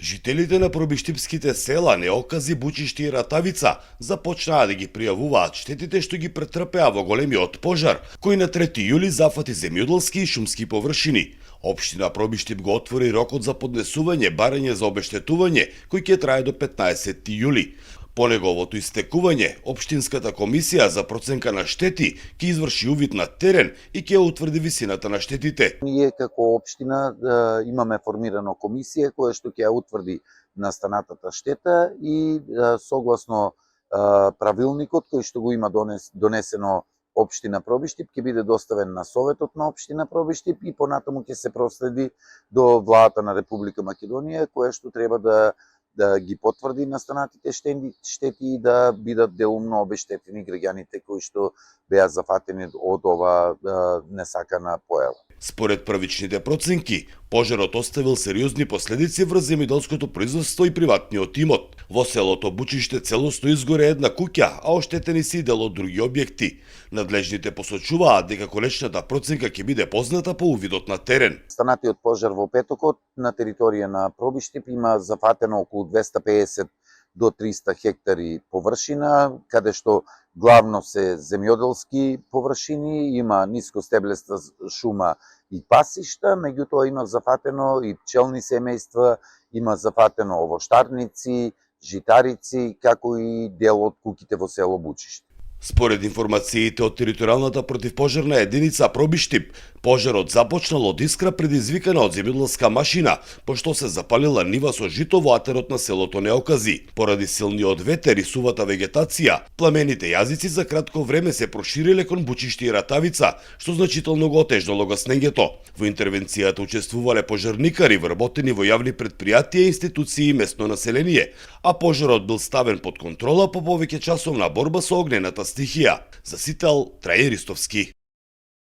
Жителите на пробиштипските села Неокази, Бучишти и Ратавица започнаа да ги пријавуваат штетите што ги претрпеа во големиот пожар, кој на 3 јули зафати земјоделски и шумски површини. Општина Пробиштип го отвори рокот за поднесување барање за обештетување, кој ќе трае до 15 јули. По неговото истекување, Општинската комисија за проценка на штети ќе изврши увид на терен и ќе утврди висината на штетите. Ние како општина имаме формирано комисија која што ќе ја утврди настанатата штета и согласно правилникот кој што го има донесено Општина Пробиштип ќе биде доставен на Советот на Општина Пробиштип и понатаму ќе се проследи до владата на Република Македонија, која што треба да ги потврди настанатите штети и да бидат делумно обештетени граѓаните кои што беа зафатени од ова несакана појава. Според првичните проценки, пожарот оставил сериозни последици врз земјоделското производство и приватниот имот. Во селото Бучиште целосно изгоре една куќа, а оштетени се и дел од други објекти. Надлежните посочуваат дека конечната проценка ќе биде позната по увидот на терен. Станатиот пожар во Петокот на територија на Пробиштип има зафатено околу 250 до 300 хектари површина, каде што главно се земјоделски површини, има нискостеблеста шума и пасишта, меѓутоа има зафатено и пчелни семејства, има зафатено овоштарници, житарици, како и дел од куќите во село Бучиште. Според информациите од територијалната противпожарна единица Пробиштип, пожарот започнал од искра предизвикана од земјоделска машина, пошто се запалила нива со жито во атерот на селото Неокази. Поради силниот ветер и сувата вегетација, пламените јазици за кратко време се прошириле кон Бучишти и Ратавица, што значително го отежнало гаснењето. Во интервенцијата учествувале пожарникари вработени во јавни предпријатија, институции и местно население, а пожарот бил ставен под контрола по повеќе часовна борба со огнената стихија. За Сител, Трајан Ристовски.